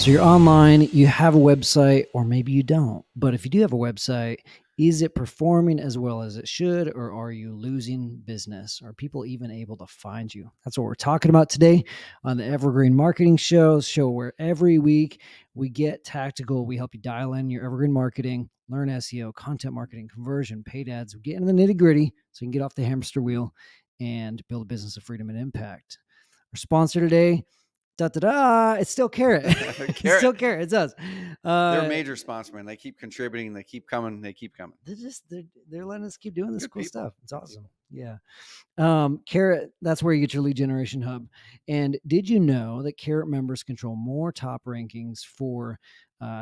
So you're online, you have a website, or maybe you don't. But if you do have a website, is it performing as well as it should, or are you losing business? Are people even able to find you? That's what we're talking about today on the Evergreen Marketing Show where every week we get tactical. We help you dial in your Evergreen marketing, learn SEO, content marketing, conversion, paid ads. We get into the nitty gritty so you can get off the hamster wheel and build a business of freedom and impact. Our sponsor today, it's still Carrot. It's still Carrot. It's us. They're a major sponsor, man. They keep contributing. They keep coming. They're letting us keep doing this cool stuff. It's awesome. Yeah. Carrot, that's where you get your lead generation hub. And did you know that Carrot members control more top rankings for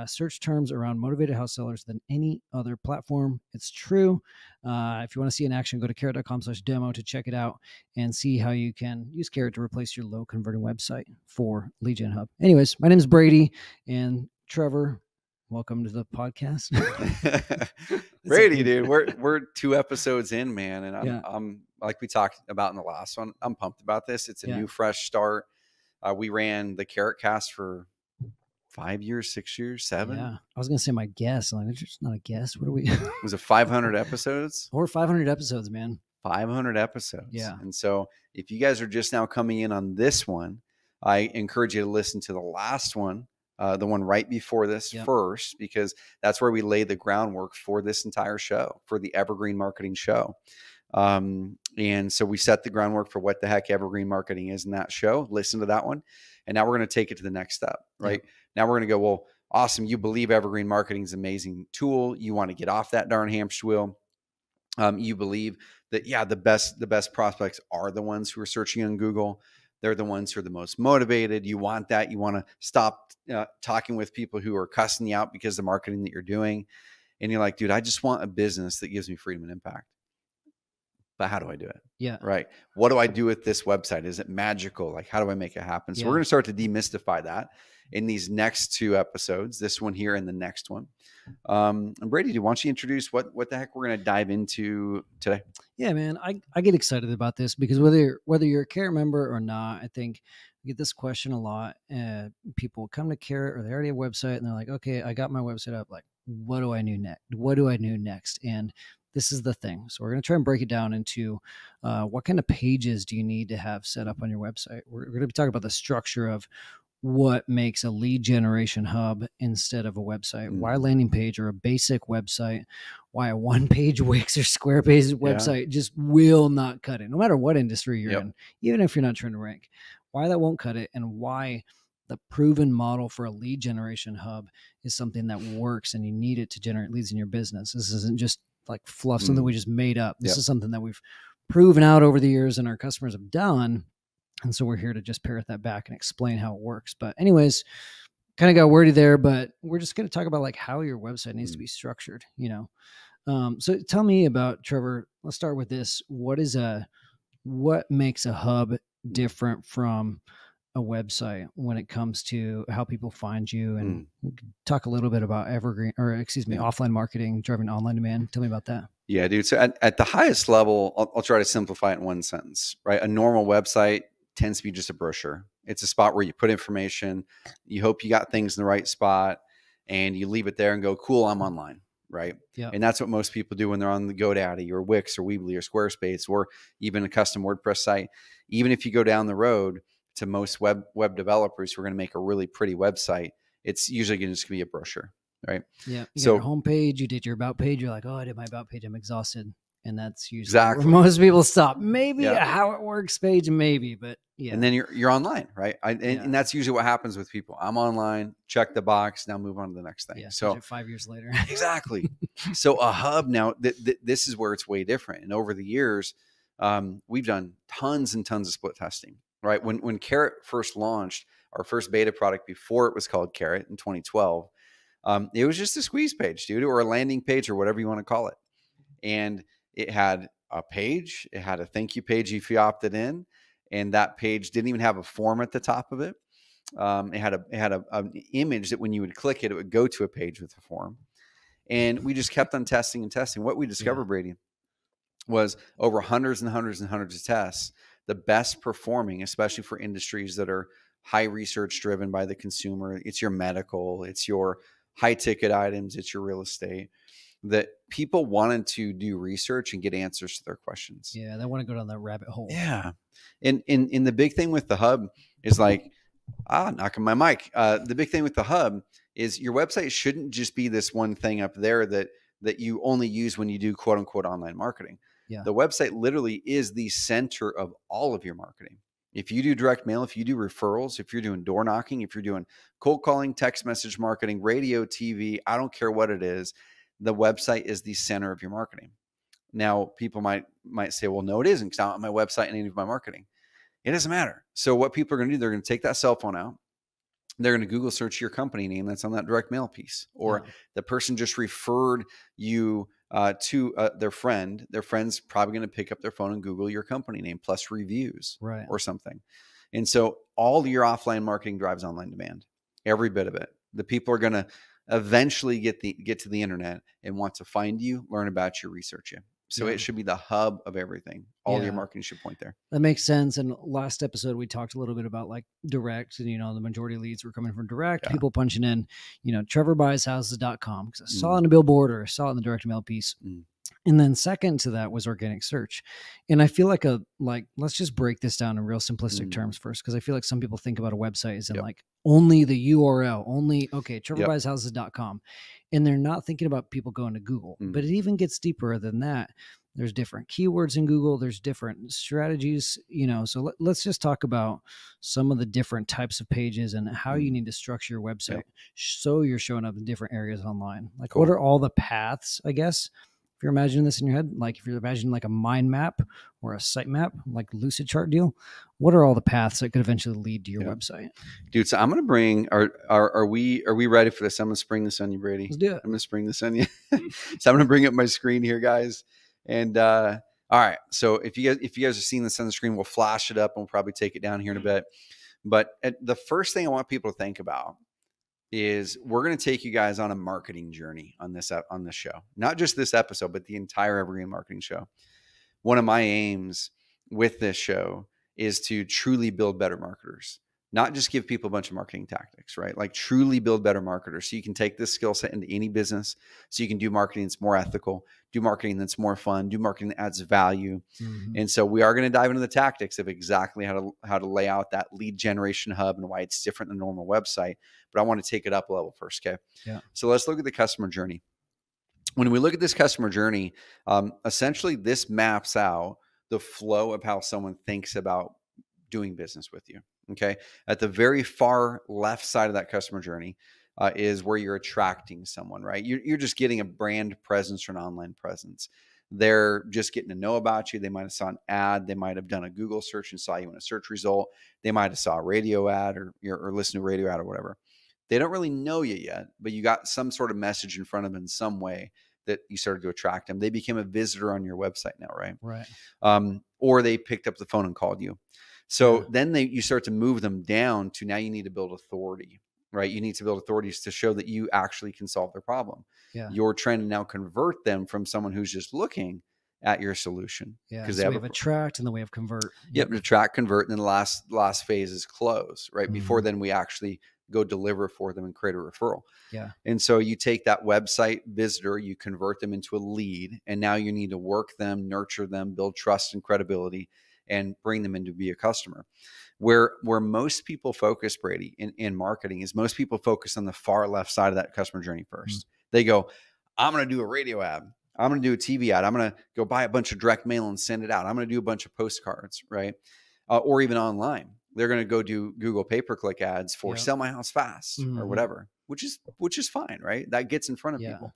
search terms around motivated house sellers than any other platform? It's true. If you want to see in action, go to carrot.com/demo to check it out and see how you can use Carrot to replace your low converting website for lead gen hub. Anyways, my name is Brady, and Trevor, welcome to the podcast. Brady, dude, we're 2 episodes in, man, and I'm like we talked about in the last one. I'm pumped about this. It's a new, fresh start. We ran the Carrot Cast for 5 years, 6 years, 7. Yeah, I was gonna say my guess. Like, it's just not a guess. What are we? Was it 500 episodes? Or 500 episodes, man. 500 episodes. Yeah. And so, if you guys are just now coming in on this one, I encourage you to listen to the last one. The one right before this first, because that's where we lay the groundwork for this entire show, for the Evergreen Marketing Show. And so we set the groundwork for what the heck Evergreen Marketing is in that show. Listen to that one. And now we're going to take it to the next step, right? Now we're going to go, well, awesome. You believe Evergreen Marketing is an amazing tool. You want to get off that darn hamster wheel. You believe that, the best prospects are the ones who are searching on Google. They're the ones who are the most motivated. You want that. You want to stop talking with people who are cussing you out because of the marketing that you're doing. And you're like, dude, I just want a business that gives me freedom and impact. But how do I do it? Yeah. Right. What do I do with this website? Is it magical? Like, how do I make it happen? So we're going to start to demystify that in these next 2 episodes, this one here and the next one. And Brady, why don't you introduce what the heck we're going to dive into today? Yeah, man, I get excited about this because whether you're a Carrot member or not, I think I get this question a lot. People come to Carrot or they already have a website and they're like, okay, I got my website up. Like, what do I do next? What do I do next? And this is the thing. So we're going to try and break it down into what kind of pages do you need to have set up on your website? We're going to be talking about the structure of what makes a lead generation hub instead of a website. Why a landing page or a basic website? Why a one-page Wix or Squarespace website just will not cut it, no matter what industry you're in, even if you're not trying to rank. Why that won't cut it, and why the proven model for a lead generation hub is something that works and you need it to generate leads in your business. This isn't just like fluff, something we just made up. This is something that we've proven out over the years and our customers have done. And so we're here to just parrot that back and explain how it works. But anyways, kind of got wordy there, but we're just going to talk about like how your website needs to be structured, So tell me about, Trevor, let's start with this. What makes a hub different from a website when it comes to how people find you? And talk a little bit about offline marketing, driving online demand. Tell me about that. Yeah, dude. So at the highest level, I'll try to simplify it in one sentence, right? A normal website tends to be just a brochure. It's a spot where you put information, you hope you got things in the right spot, and you leave it there and go, cool, I'm online, right? Yeah. And that's what most people do when they're on the GoDaddy or Wix or Weebly or Squarespace or even a custom WordPress site. Even if you go down the road to most web developers who are going to make a really pretty website, it's usually going to just be a brochure, right? Yeah. You got your homepage, you did your about page, you're like, oh, I did my about page, I'm exhausted. And that's usually where most people stop. Maybe a how it works page, maybe, but And then you're online, right? And that's usually what happens with people. I'm online, check the box, now move on to the next thing. Yeah, so 5 years later. Exactly. So a hub now, this is where it's way different. And over the years, we've done tons and tons of split testing, right? When Carrot first launched, our first beta product before it was called Carrot in 2012, it was just a squeeze page, dude, or a landing page or whatever you want to call it. And it had a page, it had a thank you page if you opted in, and that page didn't even have a form at the top of it. It had an image that when you would click it, it would go to a page with a form. And we just kept on testing and testing. What we discovered, Brady, was over hundreds and hundreds and hundreds of tests, the best performing, especially for industries that are high research driven by the consumer. It's your medical, it's your high ticket items, it's your real estate, that people wanted to do research and get answers to their questions. Yeah, they want to go down that rabbit hole. Yeah. And the big thing with the hub is like, knocking my mic. The big thing with the hub is your website shouldn't just be this one thing up there that you only use when you do quote unquote online marketing. Yeah. The website literally is the center of all of your marketing. If you do direct mail, if you do referrals, if you're doing door knocking, if you're doing cold calling, text message marketing, radio, TV, I don't care what it is, the website is the center of your marketing. Now, people might say, well, no, it isn't, because I don't have my website in any of my marketing. It doesn't matter. So what people are going to do, they're going to take that cell phone out. They're going to Google search your company name that's on that direct mail piece, or the person just referred you to their friend. Their friend's probably going to pick up their phone and Google your company name plus reviews, or something. And so all your offline marketing drives online demand, every bit of it. The people are going to eventually get to the internet and want to find you, learn about you, research you. So it should be the hub of everything. All your marketing should point there. That makes sense. And last episode, we talked a little bit about like direct, and, the majority of leads were coming from direct, people punching in, trevorbuys.houses.com because I saw it on a billboard or I saw it in the direct mail piece. And then second to that was organic search. And I feel like let's just break this down in real simplistic terms first, because I feel like some people think about a website as in like only the URL, trevorbuysHouses.com. And they're not thinking about people going to Google. But it even gets deeper than that. There's different keywords in Google. There's different strategies, so let's just talk about some of the different types of pages and how you need to structure your website so you're showing up in different areas online. Like, what are all the paths, I guess? If you're imagining this in your head, like if you're imagining like a mind map or a site map, like lucid chart deal, what are all the paths that could eventually lead to your website? Dude, so I'm going to bring, are we ready for this? I'm going to spring this on you, Brady. Let's do it. I'm going to spring this on you. So I'm going to bring up my screen here, guys. And, all right. So if you guys are seeing this on the screen, we'll flash it up and we'll probably take it down here in a bit. But the first thing I want people to think about is we're going to take you guys on a marketing journey on this show. Not just this episode, but the entire Evergreen marketing show. One of my aims with this show is to truly build better marketers, not just give people a bunch of marketing tactics, right? Like truly build better marketers. So you can take this skill set into any business. So you can do marketing that's more ethical, do marketing that's more fun, do marketing that adds value. And so we are going to dive into the tactics of exactly how to lay out that lead generation hub and why it's different than a normal website. But I want to take it up a level first. Okay. Yeah. So let's look at the customer journey. When we look at this customer journey, essentially this maps out the flow of how someone thinks about doing business with you. Okay. At the very far left side of that customer journey is where you're attracting someone, right? You're just getting a brand presence or an online presence. They're just getting to know about you. They might have saw an ad. They might have done a Google search and saw you in a search result. They might have saw a radio ad or listened to a radio ad or whatever. They don't really know you yet, but you got some sort of message in front of them in some way that you started to attract them. They became a visitor on your website now, right? Right. Or they picked up the phone and called you. So then you start to move them down to now you need to build authority, right? You need to build authorities to show that you actually can solve their problem. Yeah. You're trying to now convert them from someone who's just looking at your solution. Yeah. Because we have attract and then we have convert. Yep. Attract, convert. And then the last phase is close, right? Before then we actually go deliver for them and create a referral. Yeah. And so you take that website visitor, you convert them into a lead, and now you need to work them, nurture them, build trust and credibility, and bring them in to be a customer. Where most people focus, Brady, in marketing is most people focus on the far left side of that customer journey first. They go, I'm going to do a radio ad. I'm going to do a TV ad. I'm going to go buy a bunch of direct mail and send it out. I'm going to do a bunch of postcards, right? Or even online. They're going to go do Google pay-per-click ads for sell my house fast or whatever, which is fine, right? That gets in front of people.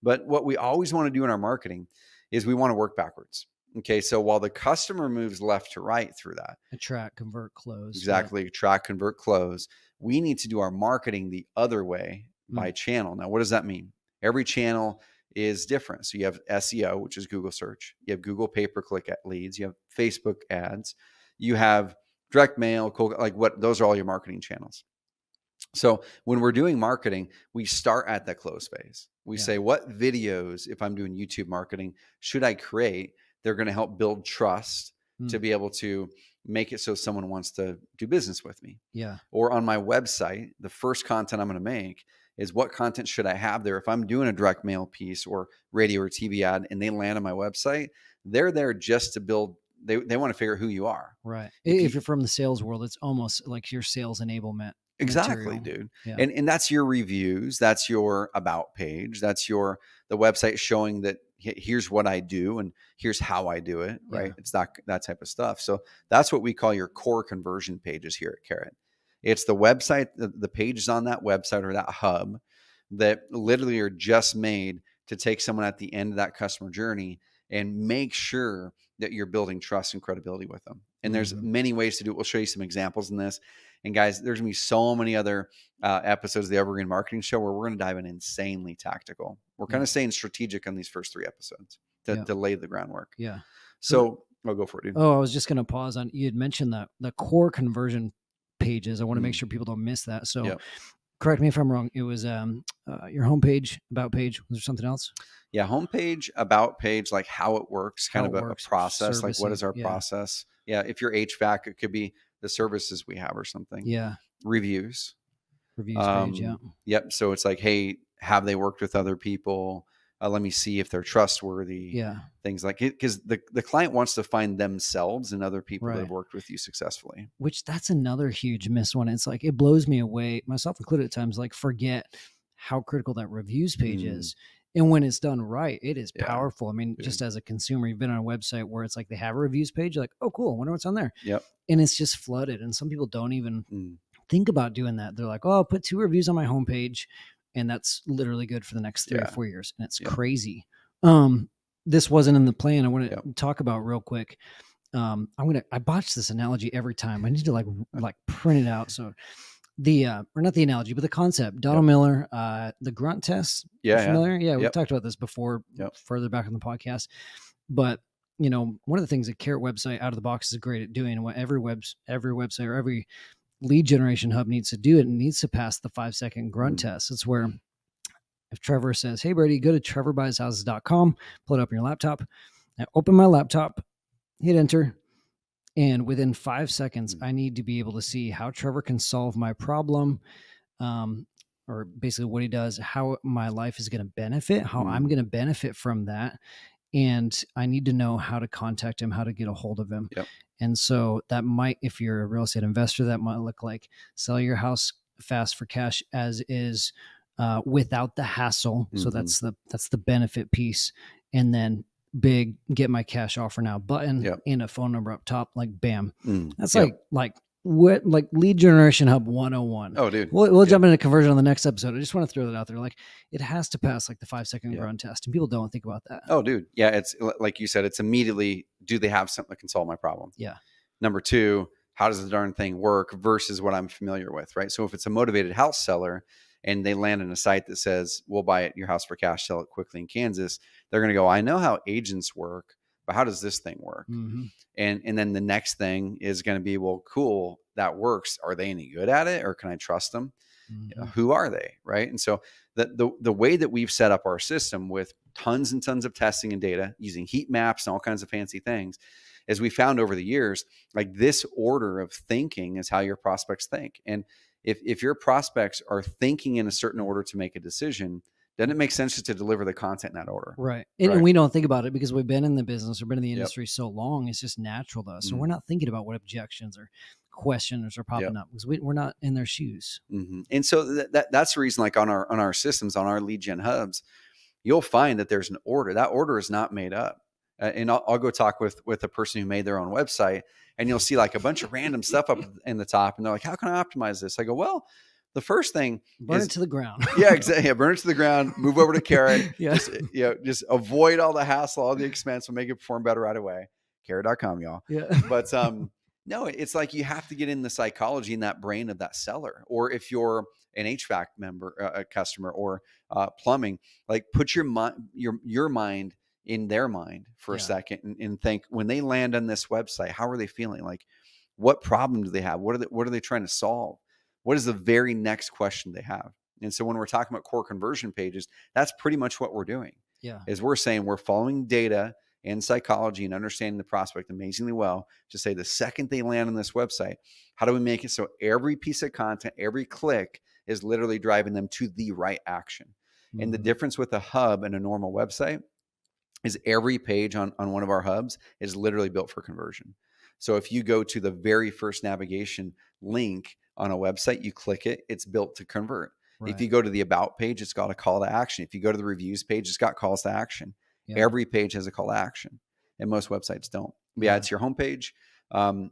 But what we always want to do in our marketing is we want to work backwards. Okay. So while the customer moves left to right through that. Attract, convert, close. Exactly. Yeah. Attract, convert, close. We need to do our marketing the other way by channel. Now, what does that mean? Every channel is different. So you have SEO, which is Google search. You have Google pay-per-click leads. You have Facebook ads. You have direct mail, those are all your marketing channels. So when we're doing marketing, we start at that close phase. We say, what videos, if I'm doing YouTube marketing, should I create? They're going to help build trust to be able to make it so someone wants to do business with me. Yeah. Or on my website, the first content I'm going to make is what content should I have there? If I'm doing a direct mail piece or radio or TV ad and they land on my website, they're there just to build. They want to figure out who you are. Right. If you're from the sales world, it's almost like your sales enablement. Exactly, material. dude. Yeah. And that's your reviews. That's your about page. That's the website showing that here's what I do and here's how I do it. Right. Yeah. It's that type of stuff. So that's what we call your core conversion pages here at Carrot. It's the website, the pages on that website or that hub that literally are just made to take someone at the end of that customer journey and make sure that you're building trust and credibility with them. And there's many ways to do it. We'll show you some examples in this. And guys, there's gonna be so many other episodes of the Evergreen Marketing Show where we're gonna dive in insanely tactical. We're kind of staying strategic on these first 3 episodes to lay the groundwork. Yeah. So I'll go for it, dude. Oh, I was just gonna pause on. You had mentioned that the core conversion pages. I want to make sure people don't miss that. So correct me if I'm wrong. It was your homepage, about page. Was there something else? Yeah, homepage, about page, like how it works, kind of a process. Like what is our process? Yeah, if you're HVAC, it could be the services we have or something. Yeah. Reviews page. Yeah. Yep. So it's like, hey, have they worked with other people? Let me see if they're trustworthy. Yeah. Things like it, because the client wants to find themselves and other people that have worked with you successfully. Which that's another huge miss one. It's like, it blows me away, myself included at times, like forget how critical that reviews page is. And when it's done right, it is powerful. I mean, just as a consumer, you've been on a website where it's like they have a reviews page. You're like, oh, cool. I wonder what's on there. Yep. And it's just flooded. And some people don't even think about doing that. They're like, oh, I'll put 2 reviews on my homepage. And that's literally good for the next 3 or 4 years. And it's crazy. This wasn't in the plan. I want to talk about real quick. I botch this analogy every time. I need to like print it out. So or not the analogy, but the concept. Donald Miller, the grunt test. Yeah. Familiar? Yeah. We've talked about this before, further back on the podcast. But one of the things that Carrot website out of the box is great at doing, and what every website or every lead generation hub needs to do, it needs to pass the 5-second grunt test. It's where if Trevor says, hey, Brady, go to trevorbuysHouses.com, pull it up on your laptop. I open my laptop, hit enter. And within 5 seconds, I need to be able to see how Trevor can solve my problem, or basically what he does, how my life is going to benefit, how I'm going to benefit from that. And I need to know how to contact him, how to get a hold of him. Yep. And so that might, if you're a real estate investor, that might look like sell your house fast for cash as is, without the hassle. So that's the benefit piece. And then big get my cash offer now button and a phone number up top, like bam. That's like lead generation hub 101. Oh, dude. We'll jump into conversion on the next episode. I just want to throw that out there. Like, it has to pass like the 5-second grunt test, and people don't think about that. Oh, dude. Yeah. It's like you said, it's immediately, do they have something that can solve my problem? Yeah. Number 2, how does the darn thing work versus what I'm familiar with, right? So if it's a motivated house seller and they land on a site that says, we'll buy it, your house for cash, sell it quickly in Kansas, they're going to go, I know how agents work, but how does this thing work? And then the next thing is going to be, well, cool, that works. Are they any good at it, or can I trust them? Who are they, right? And so the way that we've set up our system with tons and tons of testing and data using heat maps and all kinds of fancy things, is we found over the years, like this order of thinking is how your prospects think. And if your prospects are thinking in a certain order to make a decision, then it makes sense just to deliver the content in that order. Right. And we don't think about it because we've been in the business or been in the industry so long. It's just natural to us. So we're not thinking about what objections or questions are popping up because we're not in their shoes. And so that's the reason, like on our systems, on our lead gen hubs, you'll find that there's an order. That order is not made up. And I'll go talk with a person who made their own website, and you'll see like a bunch of random stuff up in the top, and they're like, how can I optimize this? I go, well, the first thing burn it to the ground. Yeah, exactly. Yeah, burn it to the ground, move over to Carrot. Just avoid all the hassle, all the expense, and make it perform better right away. Carrot.com, y'all. Yeah. But no, it's like you have to get in the psychology in that brain of that seller. Or if you're an HVAC member, a customer, or plumbing, like put your mind in their mind for a second and think, when they land on this website, how are they feeling? Like, what problem do they have? What are they trying to solve? What is the very next question they have? And so when we're talking about core conversion pages, that's pretty much what we're doing. Yeah. Is we're saying we're following data and psychology and understanding the prospect amazingly well to say the second they land on this website, how do we make it so every piece of content, every click is literally driving them to the right action? And the difference with a hub and a normal website is every page on one of our hubs is literally built for conversion. So if you go to the very first navigation link on a website, you click it, it's built to convert. If you go to the about page, it's got a call to action. If you go to the reviews page, it's got calls to action. Every page has a call to action, and most websites don't. But yeah, it's your homepage, how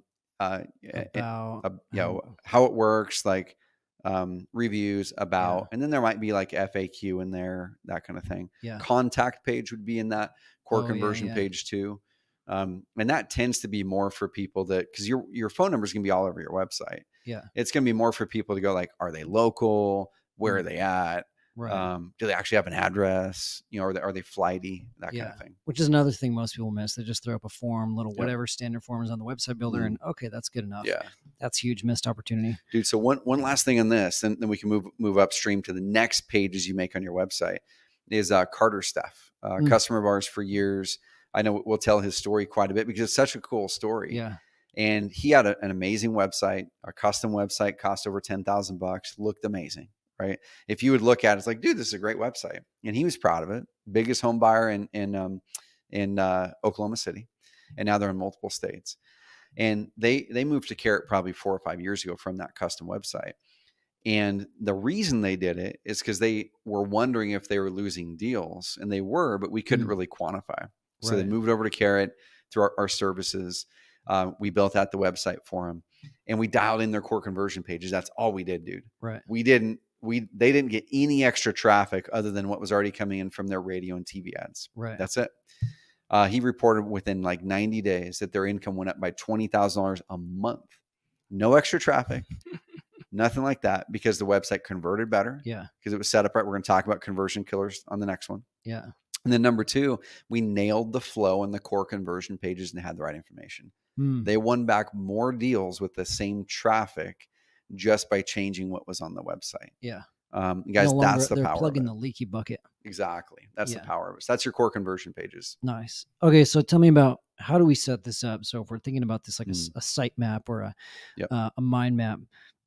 it works, like reviews, about, and then there might be like FAQ in there, that kind of thing. Contact page would be in that core conversion page too. And that tends to be more for people that, because your phone number is going to be all over your website. It's going to be more for people to go like, are they local? Where are they at? Do they actually have an address? You know, are they flighty? That kind of thing. Which is another thing most people miss. They just throw up a form, little whatever standard form is on the website builder, and okay, that's good enough. That's huge missed opportunity, dude. So one last thing on this, and then we can move upstream to the next pages you make on your website is Carter Steph, customer of ours for years. I know we'll tell his story quite a bit because it's such a cool story. And he had an amazing website, a custom website, cost over $10,000, looked amazing. Right? If you would look at it, it's like, dude, this is a great website. And he was proud of it. Biggest home buyer in Oklahoma City. And now they're in multiple states. And they moved to Carrot probably 4 or 5 years ago from that custom website. And the reason they did it is because they were wondering if they were losing deals. And they were, but we couldn't really quantify. So they moved over to Carrot through our services. We built out the website for them. And we dialed in their core conversion pages. That's all we did, dude. They didn't get any extra traffic other than what was already coming in from their radio and TV ads. That's it. He reported within like 90 days that their income went up by $20,000 a month. No extra traffic, nothing like that, because the website converted better. Because it was set up right. We're going to talk about conversion killers on the next one. And then number 2, we nailed the flow and the core conversion pages and had the right information. They won back more deals with the same traffic just by changing what was on the website. Guys, that's the power. They're plugging the leaky bucket. Exactly. That's the power of it. So that's your core conversion pages. Nice. Okay. So tell me about, how do we set this up? So if we're thinking about this like a site map or a mind map,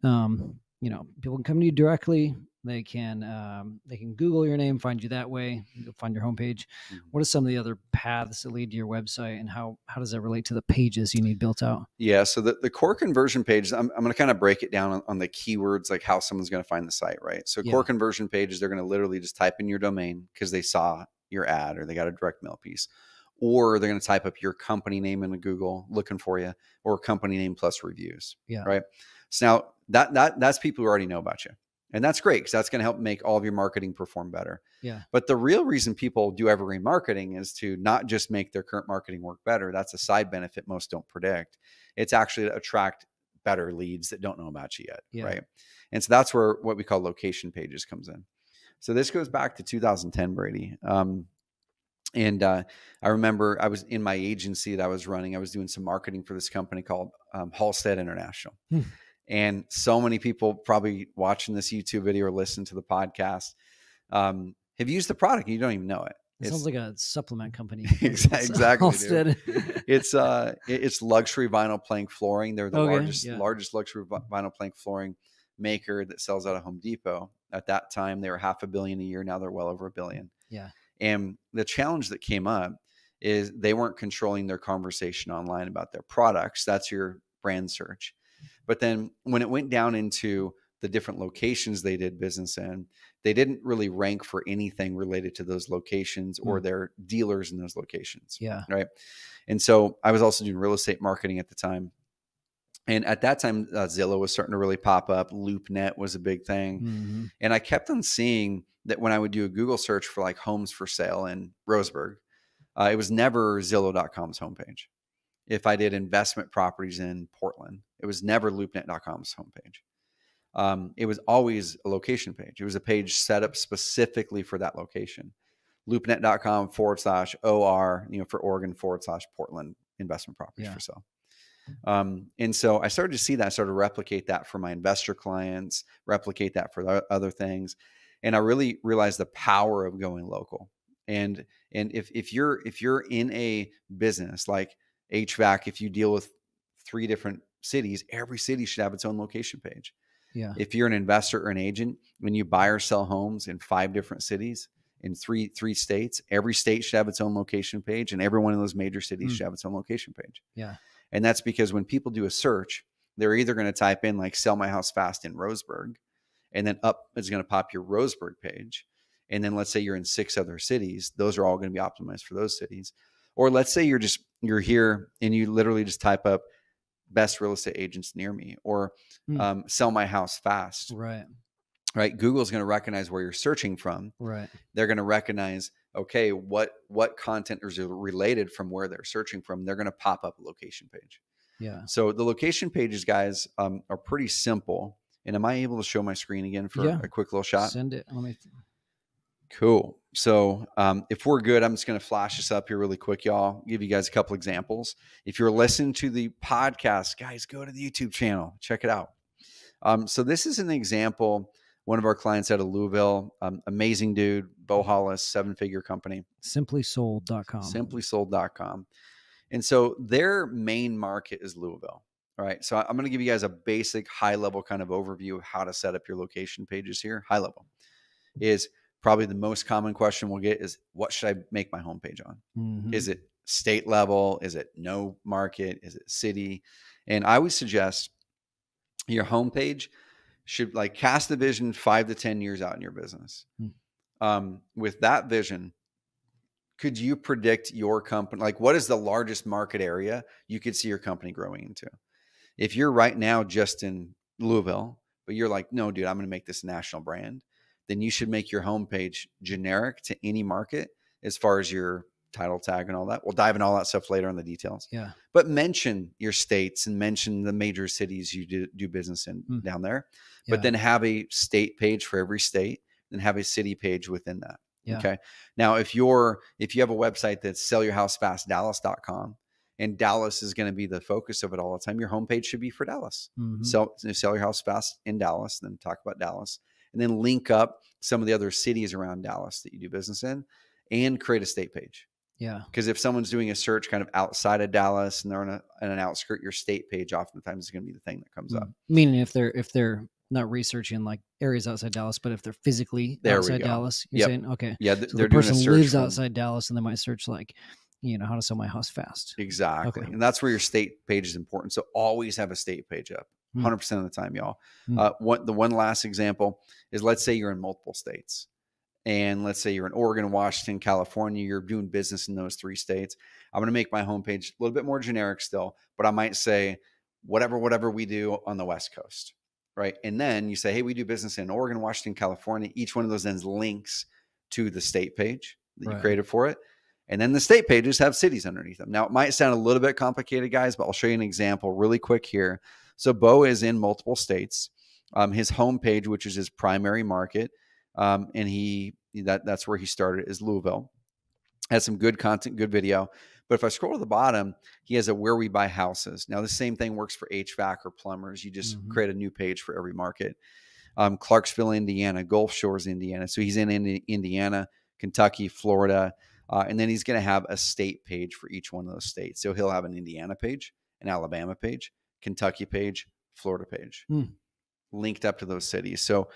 you know, people can come to you directly. They can Google your name, find you that way. You'll find your homepage. What are some of the other paths that lead to your website, and how does that relate to the pages you need built out? Yeah. So the core conversion pages, I'm going to kind of break it down on the keywords, like how someone's going to find the site, right? So core conversion pages, they're going to literally just type in your domain because they saw your ad or they got a direct mail piece, or they're going to type up your company name into Google looking for you, or company name plus reviews. Right. So now that's people who already know about you. And that's great, because that's going to help make all of your marketing perform better. But the real reason people do evergreen marketing is to not just make their current marketing work better. That's a side benefit most don't predict. It's actually to attract better leads that don't know about you yet. Right. And so that's where what we call location pages comes in. So this goes back to 2010, Brady. I remember I was in my agency that I was running. I was doing some marketing for this company called Halstead International. And so many people probably watching this YouTube video or listening to the podcast have used the product and you don't even know it. It sounds like a supplement company. Exactly. It's luxury vinyl plank flooring. They're the largest luxury vinyl plank flooring maker that sells out of Home Depot. At that time, they were $500 million a year. Now they're well over $1 billion. And the challenge that came up is they weren't controlling their conversation online about their products. That's your brand search. But then when it went down into the different locations they did business in, they didn't really rank for anything related to those locations or their dealers in those locations. Right. And so I was also doing real estate marketing at the time. And at that time, Zillow was starting to really pop up. LoopNet was a big thing. And I kept on seeing that when I would do a Google search for like homes for sale in Roseburg, it was never Zillow.com's homepage. If I did investment properties in Portland, it was never LoopNet.com's homepage. It was always a location page. It was a page set up specifically for that location. LoopNet.com /OR, for Oregon /Portland investment properties for sale. And so I started to see that, I started to replicate that for my investor clients, replicate that for other things. And I really realized the power of going local. And if you're in a business like HVAC, if you deal with 3 different cities, every city should have its own location page. Yeah. If you're an investor or an agent, when you buy or sell homes in 5 different cities in three states, every state should have its own location page, and every one of those major cities should have its own location page. Yeah. And that's because when people do a search, they're either going to type in like sell my house fast in Roseburg, and then up is going to pop your Roseburg page. And then let's say you're in 6 other cities, those are all going to be optimized for those cities. Or let's say you're here and you literally just type up best real estate agents near me, or sell my house fast. Right. Google's going to recognize where you're searching from. Right. They're going to recognize, okay, what content is related from where they're searching from. They're going to pop up a location page. Yeah. So the location pages, guys, are pretty simple. And am I able to show my screen again for a quick little shot? Send it. Cool. So if we're good, I'm just going to flash this up here really quick, y'all. Give you guys a couple examples. If you're listening to the podcast, guys, go to the YouTube channel. Check it out. So this is an example. One of our clients out of Louisville, amazing dude, Bo Hollis, 7-figure company. Simplysold.com. Simplysold.com. And so their main market is Louisville. All right. So I'm going to give you guys a basic high level kind of overview of how to set up your location pages here. High level is probably the most common question we'll get is, what should I make my homepage on? Mm-hmm. Is it state level? Is it no market? Is it city? And I would suggest your homepage should like cast the vision 5 to 10 years out in your business. With that vision, could you predict your company? Like, what is the largest market area you could see your company growing into? If you're right now just in Louisville, but you're like, no, dude, I'm going to make this a national brand, then you should make your homepage generic to any market as far as your title tag and all that. We'll dive into all that stuff later on the details. Yeah. But mention your states and mention the major cities you do business in down there. But then have a state page for every state, then have a city page within that. Yeah. Okay. Now, if you have a website that's sellyourhousefastdallas.com, and Dallas is going to be the focus of it all the time, your homepage should be for Dallas. Mm-hmm. Sell your house fast in Dallas, then talk about Dallas, and then link up some of the other cities around Dallas that you do business in, and create a state page. Yeah. Because if someone's doing a search kind of outside of Dallas and they're in an outskirt, your state page oftentimes is going to be the thing that comes up. Meaning if they're not researching like areas outside Dallas, but if they're physically outside Dallas, you're saying, okay. Yeah. So the person lives outside Dallas and they might search like, how to sell my house fast. Exactly. Okay. And that's where your state page is important. So always have a state page up 100% of the time, y'all. The one last example is, let's say you're in multiple states, and let's say you're in Oregon, Washington, California, you're doing business in those 3 states. I'm going to make my homepage a little bit more generic still, but I might say whatever we do on the West Coast. Right. And then you say, hey, we do business in Oregon, Washington, California. Each one of those then links to the state page that you created for it. And then the state pages have cities underneath them. Now, it might sound a little bit complicated, guys, but I'll show you an example really quick here. So Bo is in multiple states. His homepage, which is his primary market, and that's where he started, is Louisville. Has some good content, good video. But if I scroll to the bottom, he has a where we buy houses. Now, the same thing works for HVAC or plumbers. You just create a new page for every market. Clarksville, Indiana, Gulf Shores, Indiana. So he's in Indiana, Kentucky, Florida. And then he's going to have a state page for each one of those states. So he'll have an Indiana page, an Alabama page, Kentucky page, Florida page, linked up to those cities. So,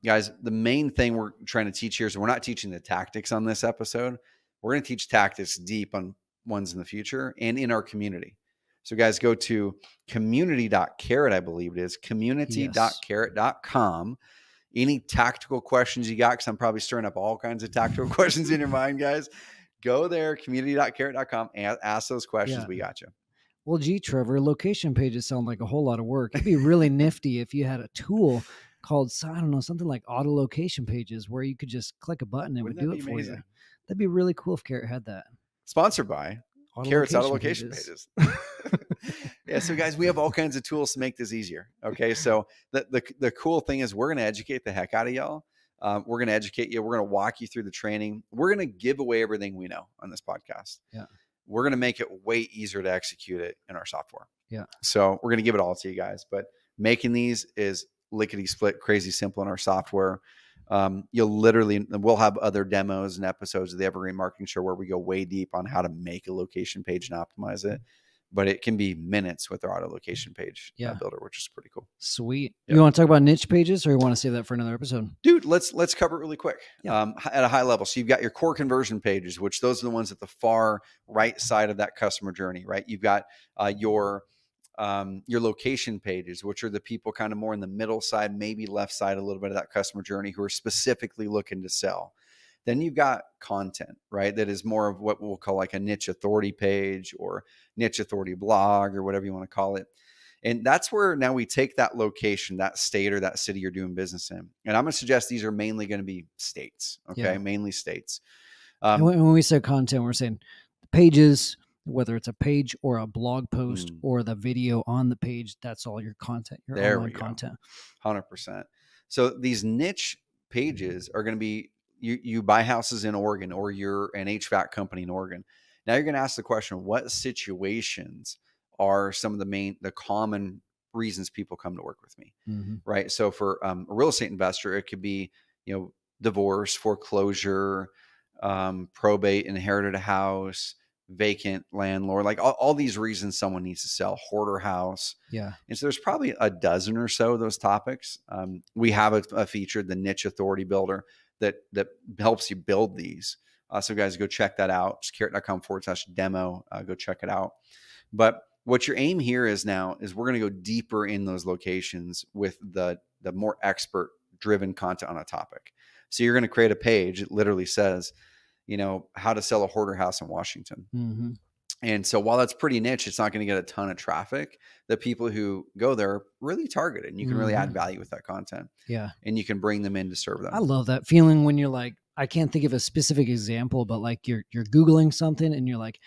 guys, the main thing we're trying to teach here is we're not teaching the tactics on this episode. We're going to teach tactics deep on ones in the future and in our community. So, guys, go to community.carrot, I believe it is, community.carrot.com. Any tactical questions you got, because I'm probably stirring up all kinds of tactical questions in your mind, guys, go there, community.carrot.com, and ask those questions. Yeah. We got you. Well, gee, Trevor, location pages sound like a whole lot of work. It'd be really nifty if you had a tool called, I don't know, something like auto location pages where you could just click a button and it would do it for you. That'd be really cool if Carrot had that. Sponsored by Carrot's Auto Location Pages. Yeah, so guys, we have all kinds of tools to make this easier. Okay, so the cool thing is we're going to educate the heck out of y'all. We're going to educate you. We're going to walk you through the training. We're going to give away everything we know on this podcast. Yeah. We're going to make it way easier to execute it in our software. Yeah. So we're going to give it all to you guys. But making these is lickety split, crazy simple in our software. We'll have other demos and episodes of the Evergreen Marketing Show where we go way deep on how to make a location page and optimize it. But it can be minutes with our auto location page builder, which is pretty cool. Sweet. Yep. You want to talk about niche pages, or you want to save that for another episode? Dude, let's cover it really quick. At a high level. So you've got your core conversion pages, which those are the ones at the far right side of that customer journey, right? You've got your location pages, which are the people kind of more in the middle side, maybe left side, a little bit of that customer journey who are specifically looking to sell. Then you've got content, right? That is more of what we'll call like a niche authority page or niche authority blog or whatever you want to call it. And that's where now we take that location, that state or that city you're doing business in. And I'm going to suggest these are mainly going to be states. Okay. Mainly states. And when we say content, we're saying pages, whether it's a page or a blog post or the video on the page, that's all your content, your online content. 100%. So these niche pages are going to be, you buy houses in Oregon, or you're an HVAC company in Oregon. Now you're going to ask the question, what situations are some of the common reasons people come to work with me, right? So for a real estate investor, it could be, divorce, foreclosure, probate, inherited a house, vacant landlord, like all these reasons someone needs to sell, hoarder house. Yeah. And so there's probably a dozen or so of those topics. We have a feature, the Niche Authority Builder, that helps you build these. So guys, go check that out. Just carrot.com/demo. Go check it out. But what your aim here is now is we're going to go deeper in those locations with the more expert driven content on a topic. So you're going to create a page. It literally says, how to sell a hoarder house in Washington. And so while that's pretty niche, it's not going to get a ton of traffic. The people who go there are really targeted, and you can really add value with that content. Yeah. And you can bring them in to serve them. I love that feeling when you're like, I can't think of a specific example, but like you're Googling something and you're like,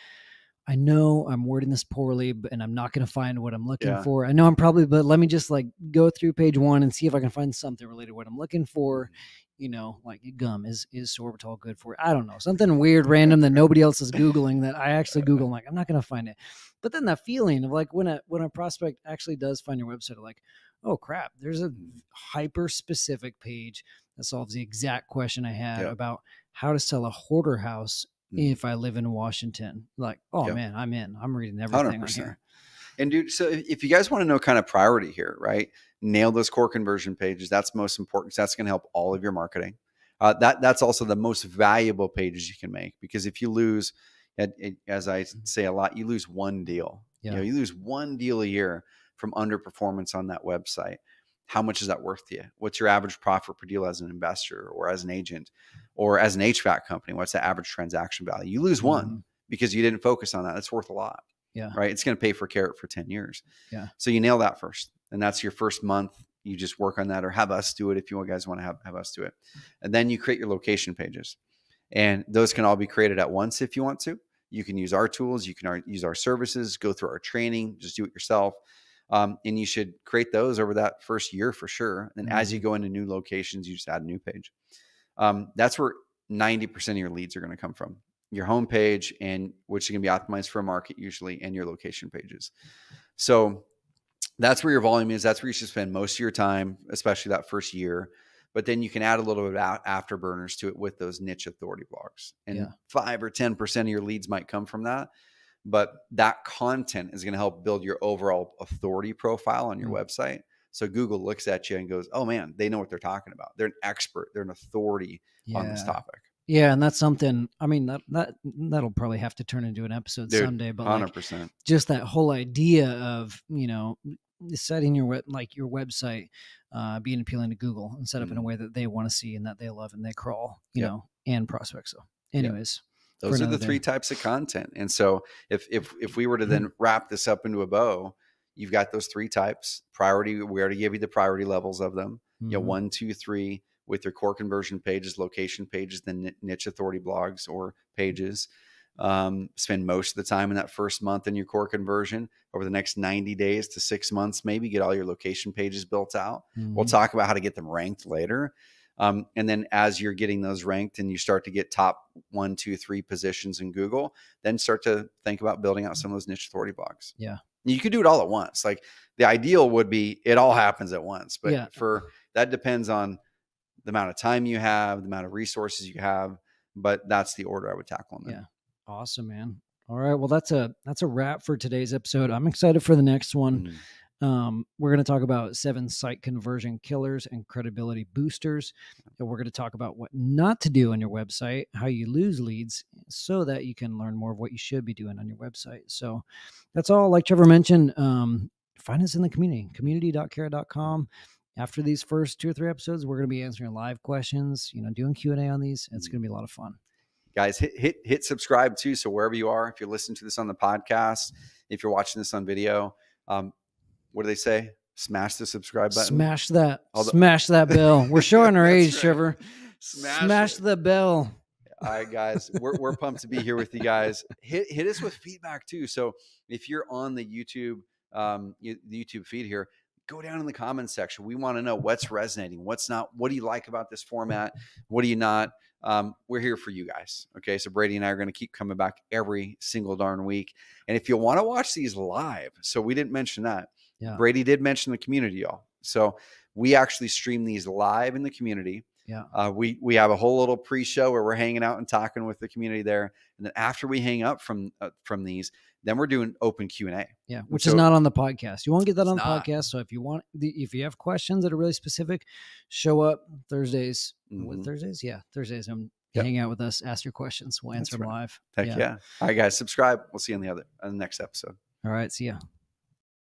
I know I'm wording this poorly, and I'm not going to find what I'm looking for. I know but let me just like go through page 1 and see if I can find something related to what I'm looking for. Like gum is sorbitol good for? I don't know, something weird, random that nobody else is Googling that I actually Google. I'm like, I'm not going to find it. But then that feeling of like when a prospect actually does find your website, like, oh crap, there's a hyper specific page that solves the exact question I had about how to sell a hoarder house if I live in Washington. Like, oh man, I'm in. I'm reading everything 100%. On here. And dude, so if you guys want to know kind of priority here, right? Nail those core conversion pages. That's most important. That's going to help all of your marketing. That's also the most valuable pages you can make, because if you lose, as I say a lot, you lose one deal. You lose one deal a year from underperformance on that website. How much is that worth to you? What's your average profit per deal as an investor or as an agent or as an HVAC company? What's the average transaction value? You lose one because you didn't focus on that. That's worth a lot. Yeah. Right. It's going to pay for Carrot for 10 years. Yeah. So you nail that first. And that's your first month. You just work on that, or have us do it if you guys want to have us do it. And then you create your location pages. And those can all be created at once if you want to. You can use our tools. You can use our services, go through our training, just do it yourself. And you should create those over that first year for sure. And as you go into new locations, you just add a new page. That's where 90% of your leads are going to come from. Your homepage, and which is going to be optimized for a market usually, and your location pages. So that's where your volume is. That's where you should spend most of your time, especially that first year. But then you can add a little bit of afterburners to it with those niche authority blogs. And 5 or 10% of your leads might come from that. But that content is going to help build your overall authority profile on your website. So Google looks at you and goes, oh man, they know what they're talking about. They're an expert. They're an authority on this topic. Yeah. And that's something, I mean, that'll probably have to turn into an episode someday, but 100%. Like, just that whole idea of, setting your website, being appealing to Google and set up in a way that they want to see and that they love and they crawl, and prospects. So anyways, those are the 3 types of content. And so if we were to then wrap this up into a bow, you've got those 3 types. Priority, we already gave you the priority levels of them. 1, 2, 3 with your core conversion pages, location pages, then niche authority blogs or pages. Spend most of the time in that first month in your core conversion. Over the next 90 days to 6 months, maybe get all your location pages built out. We'll talk about how to get them ranked later. And then as you're getting those ranked and you start to get top 1, 2, 3 positions in Google, then start to think about building out some of those niche authority blogs. Yeah. You could do it all at once. Like the ideal would be it all happens at once, but for that depends on the amount of time you have, the amount of resources you have. But that's the order I would tackle them in. Yeah. Awesome, man. All right. Well, that's a wrap for today's episode. I'm excited for the next one. We're going to talk about 7 site conversion killers and credibility boosters. And we're going to talk about what not to do on your website, how you lose leads so that you can learn more of what you should be doing on your website. So that's all. Like Trevor mentioned, find us in the community, community.carrot.com. After these first 2 or 3 episodes, we're going to be answering live questions, doing Q&A on these. It's going to be a lot of fun. Guys, hit subscribe too. So wherever you are, if you're listening to this on the podcast, if you're watching this on video, what do they say? Smash the subscribe button. Smash that bell. We're showing our age, right. Trevor. Smash the bell. All right, guys, we're pumped to be here with you guys. Hit us with feedback too. So if you're on the YouTube feed here, go down in the comments section. We want to know what's resonating, what's not. What do you like about this format? What do you not? We're here for you guys. Okay. So Brady and I are going to keep coming back every single darn week. And if you want to watch these live, so we didn't mention that. Yeah. Brady did mention the community, y'all. So we actually stream these live in the community. Yeah. We have a whole little pre-show where we're hanging out and talking with the community there. And then after we hang up from these, then we're doing open Q&A. Yeah, which is not on the podcast. You won't get that on the podcast. So if you have questions that are really specific, show up Thursdays. What Thursdays? Yeah, Thursdays. Hang out with us. Ask your questions. We'll answer them live. Heck yeah. All right, guys, subscribe. We'll see you on the next episode. All right, see ya.